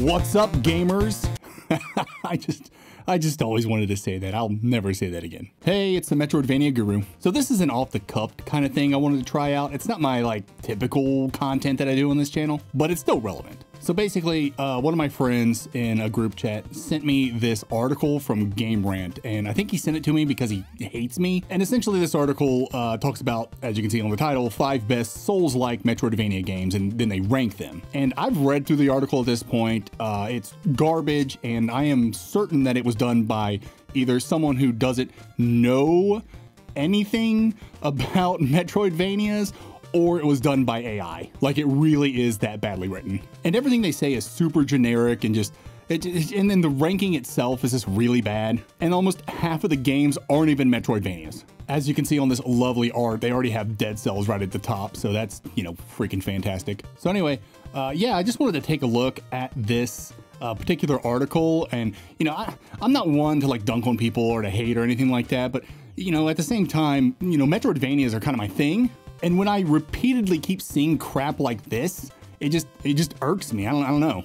What's up, gamers? I just always wanted to say that. I'll never say that again. Hey, it's the Metroidvania Guru. So this is an off-the-cuff kind of thing I wanted to try out. It's not my typical content that I do on this channel, but it's still relevant. So basically, one of my friends in a group chat sent me this article from Game Rant, and I think he sent it to me because he hates me. And essentially this article talks about, as you can see on the title, 5 best Souls-like Metroidvania games, and then they rank them. And I've read through the article at this point. It's garbage, and I am certain that it was done by either someone who doesn't know anything about Metroidvanias, or it was done by AI. Like, it really is that badly written. And everything they say is super generic and and then the ranking itself is just really bad. And almost half of the games aren't even Metroidvanias. As you can see on this lovely art, they already have dead cells right at the top. So that's, freaking fantastic. So anyway, yeah, I just wanted to take a look at this particular article. And, I'm not one to dunk on people or to hate or anything like that. But, at the same time, Metroidvanias are kind of my thing. And when I repeatedly keep seeing crap like this, it just irks me. I don't know.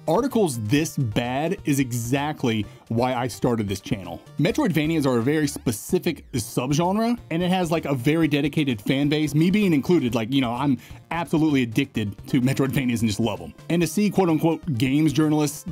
Articles this bad is exactly why I started this channel. Metroidvanias are a very specific subgenre, and it has a very dedicated fan base, me being included. I'm absolutely addicted to Metroidvanias and just love them. And to see quote unquote games journalists,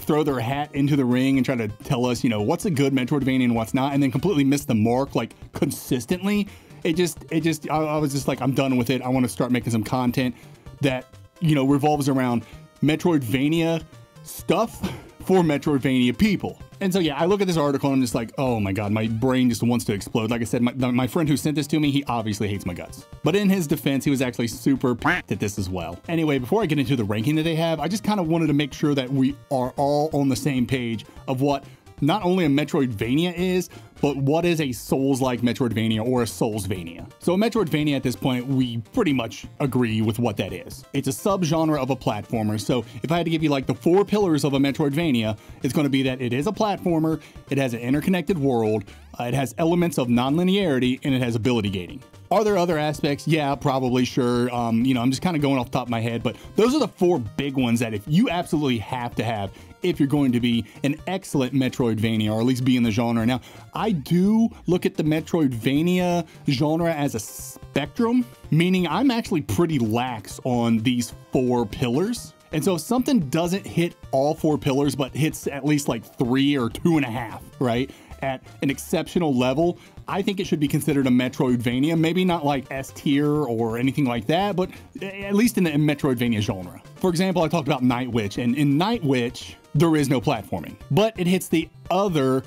throw their hat into the ring and try to tell us, what's a good Metroidvania and what's not, and then completely miss the mark consistently. I was just I'm done with it. I want to start making some content that, revolves around Metroidvania stuff for Metroidvania people. And so, yeah, I look at this article and I'm just oh my God, my brain just wants to explode. Like I said, my friend who sent this to me, he obviously hates my guts. But in his defense, he was actually super at this as well. Anyway, before I get into the ranking that they have, I just kind of wanted to make sure that we are all on the same page of what not only a Metroidvania is, but what is a Souls-like Metroidvania or a Soulsvania. So a Metroidvania at this point, we pretty much agree with what that is. It's a subgenre of a platformer. So if I had to give you the 4 pillars of a Metroidvania, it's going to be that it is a platformer, it has an interconnected world, it has elements of non-linearity, and it has ability gating. Are there other aspects? Yeah, probably, sure. I'm just kind of going off the top of my head, but those are the 4 big ones that if you absolutely have to have if you're going to be an excellent Metroidvania, or at least be in the genre. Now, I do look at the Metroidvania genre as a spectrum, meaning I'm actually pretty lax on these 4 pillars. And so if something doesn't hit all 4 pillars, but hits at least 3 or 2.5, right, at an exceptional level, I think it should be considered a Metroidvania. Maybe not S tier or anything like that, but at least in the Metroidvania genre. For example, I talked about Night Witch, and in Night Witch, there is no platforming, but it hits the other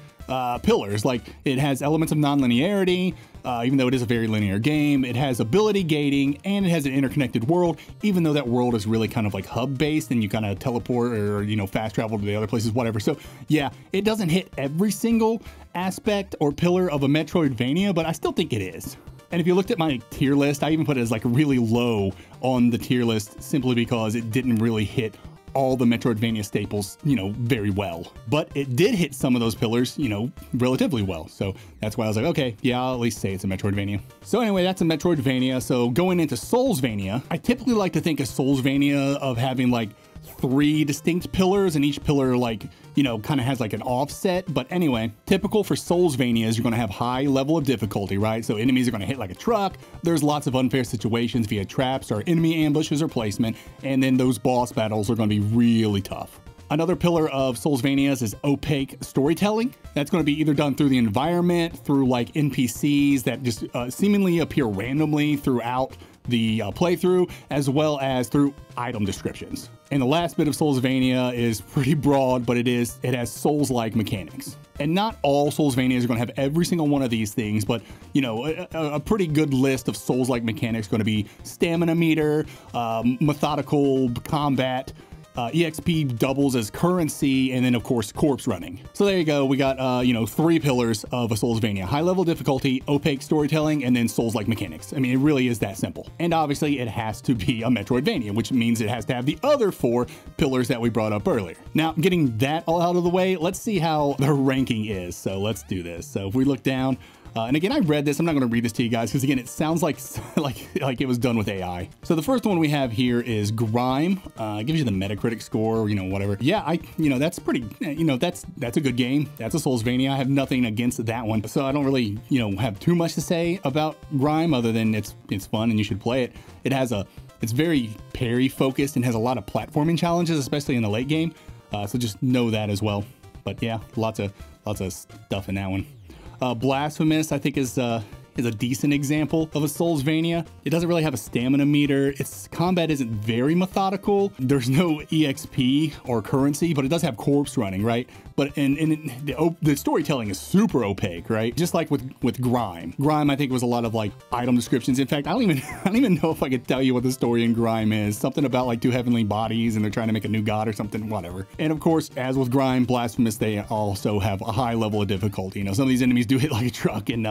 pillars. It has elements of non-linearity, even though it is a very linear game. It has ability gating, and it has an interconnected world, even though that world is really kind of hub-based, and you kind of teleport or, fast travel to the other places, whatever. So yeah, it doesn't hit every single aspect or pillar of a Metroidvania, but I still think it is. And if you looked at my tier list, I even put it as really low on the tier list simply because it didn't really hit all the Metroidvania staples, very well. But it did hit some of those pillars, relatively well. So that's why I was okay, yeah, I'll at least say it's a Metroidvania. So anyway, that's a Metroidvania. So going into Soulsvania, I typically like to think of Soulsvania of having 3 distinct pillars, and each pillar kind of has an offset. But anyway, typical for Soulsvania is you're going to have high level of difficulty, right? So enemies are going to hit like a truck. There's lots of unfair situations via traps or enemy ambushes or placement, and then those boss battles are going to be really tough. Another pillar of Soulsvanias is opaque storytelling. That's going to be either done through the environment, through NPCs that just seemingly appear randomly throughout the playthrough, as well as through item descriptions. And the last bit of Soulsvania is pretty broad, but it has Souls-like mechanics. And not all Soulsvanias are going to have every single one of these things, but a pretty good list of Souls-like mechanics is going to be stamina meter, methodical combat, EXP doubles as currency, and then of course corpse running. So there you go. We got 3 pillars of a Soulsvania: high level difficulty, opaque storytelling, and then Souls-like mechanics. I mean, it really is that simple. And obviously it has to be a Metroidvania, which means it has to have the other 4 pillars that we brought up earlier. Now, getting that all out of the way, let's see how the ranking is. So let's do this. So if we look down, And again, I read this. I'm not going to read this to you guys because again, it sounds like like it was done with AI. So the first one we have here is Grime. It gives you the Metacritic score, you know, whatever. Yeah, that's pretty, you know, that's a good game. That's a Soulsvania. I have nothing against that one. So I don't really, you know, have too much to say about Grime other than it's fun and you should play it. It's very parry focused and has a lot of platforming challenges, especially in the late game. So just know that as well. But yeah, lots of stuff in that one. Blasphemous, I think, is a decent example of a Soulsvania. It doesn't really have a stamina meter. Its combat isn't very methodical. There's no EXP or currency, but it does have corpse running, right? But the storytelling is super opaque, right? Just like with Grime. Grime, I think, was a lot of like item descriptions. In fact, I don't even know if I could tell you what the story in Grime is. Something about like two heavenly bodies and they're trying to make a new god or something, whatever. And of course, as with Grime, Blasphemous, they also have a high level of difficulty. You know, some of these enemies do hit like a truck, and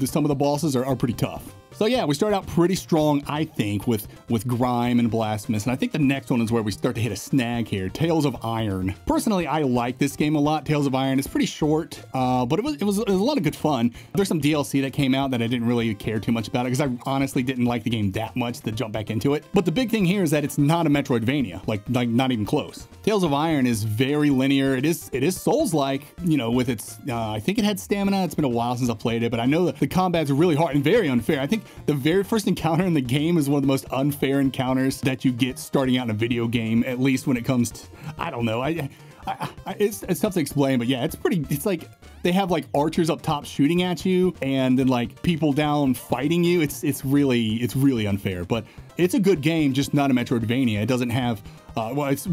some of the bosses are pretty tough. So yeah, we start out pretty strong, I think, with Grime and Blasphemous, and I think the next one is where we start to hit a snag here, Tales of Iron. Personally, I like this game a lot. Tales of Iron is pretty short, but it was a lot of good fun. There's some DLC that came out that I didn't really care too much about it because I honestly didn't like the game that much to jump back into it. But the big thing here is that it's not a Metroidvania, like not even close. Tales of Iron is very linear. It is Souls-like, you know, with its, I think it had stamina. It's been a while since I played it, but I know that the combat's really hard and very unfair. I think the very first encounter in the game is one of the most unfair encounters that you get starting out in a video game, at least when it comes to, I don't know, it's tough to explain, but yeah, it's like they have like archers up top shooting at you and then like people down fighting you. It's really unfair, but it's a good game, just not a Metroidvania. It doesn't have well, it's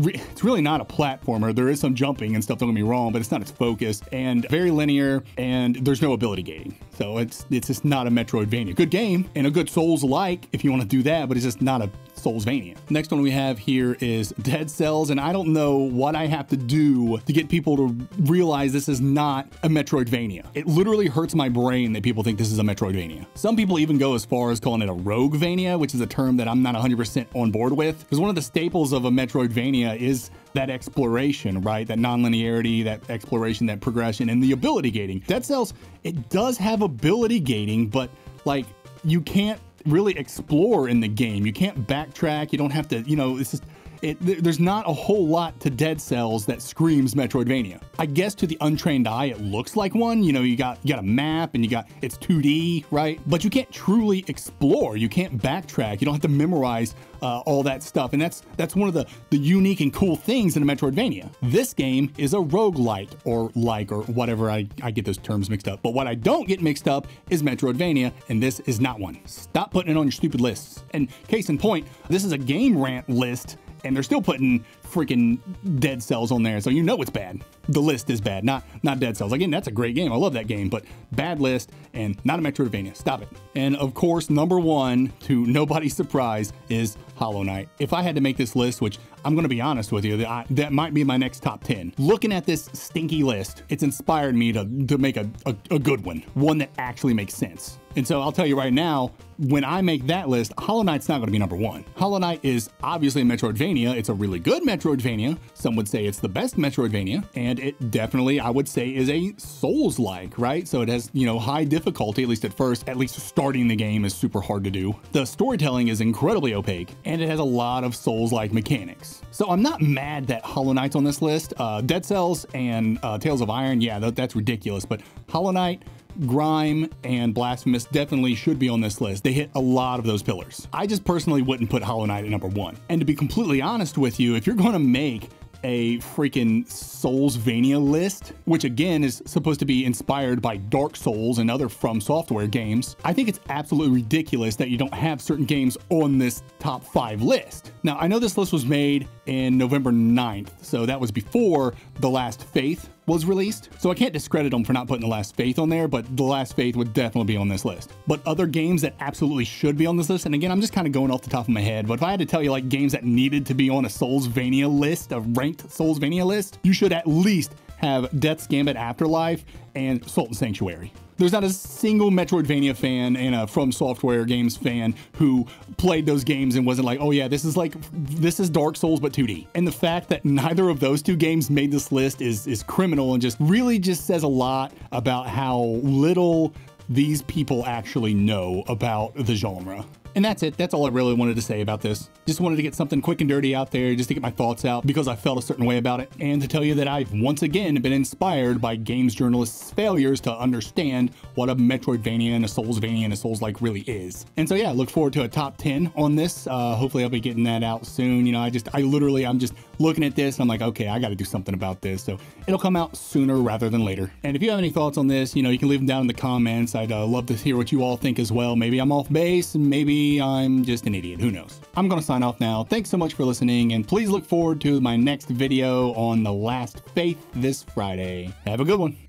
really not a platformer. There is some jumping and stuff, don't get me wrong, but it's not its focus, and very linear, and there's no ability gating. So it's just not a Metroidvania. Good game and a good Souls-like if you want to do that, but it's just not a Soulsvania. Next one we have here is Dead Cells, and I don't know what I have to do to get people to realize this is not a Metroidvania. It literally hurts my brain that people think this is a Metroidvania. Some people even go as far as calling it a Roguevania, which is a term that I'm not 100% on board with, because one of the staples of a Metroidvania is that exploration, right? That non-linearity, that exploration, that progression, and the ability gating. Dead Cells, it does have ability gating, but like you can't really explore in the game. You can't backtrack. You don't have to, you know, it's just, there's not a whole lot to Dead Cells that screams Metroidvania. I guess to the untrained eye, it looks like one. You know, you got a map and it's 2D, right? But you can't truly explore. You can't backtrack. You don't have to memorize all that stuff. And that's one of the unique and cool things in a Metroidvania. This game is a roguelite or whatever. I get those terms mixed up. But what I don't get mixed up is Metroidvania, and this is not one. Stop putting it on your stupid lists. And case in point, this is a Game Rant list, and they're still putting freaking Dead Cells on there, so you know it's bad. The list is bad, not Dead Cells. Again, that's a great game. I love that game, but bad list and not a Metroidvania. Stop it. And of course, number one, to nobody's surprise, is Hollow Knight. If I had to make this list, which I'm going to be honest with you, that might be my next top 10. Looking at this stinky list, it's inspired me to make a good one that actually makes sense. And so I'll tell you right now, when I make that list, Hollow Knight's not going to be number one. Hollow Knight is obviously a Metroidvania. It's a really good Metroidvania. Some would say it's the best Metroidvania, and it definitely, I would say, is a Souls-like, right? So it has, you know, high difficulty, at least at first. At least starting the game is super hard to do. The storytelling is incredibly opaque, and it has a lot of Souls-like mechanics. So I'm not mad that Hollow Knight's on this list. Dead Cells and Tales of Iron, yeah, that's ridiculous, but Hollow Knight, Grime, and Blasphemous definitely should be on this list. They hit a lot of those pillars. I just personally wouldn't put Hollow Knight at number one. And to be completely honest with you, if you're going to make a freaking Soulsvania list, which again is supposed to be inspired by Dark Souls and other From Software games, I think it's absolutely ridiculous that you don't have certain games on this top 5 list. Now, I know this list was made in November 9th, so that was before The Last Faith was released. So I can't discredit them for not putting The Last Faith on there, but The Last Faith would definitely be on this list. But other games that absolutely should be on this list, and again, I'm just kind of going off the top of my head, but if I had to tell you like games that needed to be on a Soulsvania list, a ranked Soulsvania list, you should at least have Death's Gambit Afterlife and Salt and Sanctuary. There's not a single Metroidvania fan and a From Software games fan who played those games and wasn't like, oh yeah, this is Dark Souls but 2D. And the fact that neither of those two games made this list is criminal and just really just says a lot about how little these people actually know about the genre. And that's it. That's all I really wanted to say about this. Just wanted to get something quick and dirty out there, just to get my thoughts out because I felt a certain way about it, and to tell you that I've once again been inspired by games journalists' failures to understand what a Metroidvania and a Soulsvania and a Souls-like really is. And so yeah, look forward to a top 10 on this. Hopefully I'll be getting that out soon. You know, I'm just looking at this and I'm like, okay, I got to do something about this. So it'll come out sooner rather than later. And if you have any thoughts on this, you know, you can leave them down in the comments. I'd love to hear what you all think as well. Maybe I'm off base, and maybe I'm just an idiot. Who knows? I'm gonna sign off now. Thanks so much for listening, and please look forward to my next video on The Last Faith this Friday. Have a good one.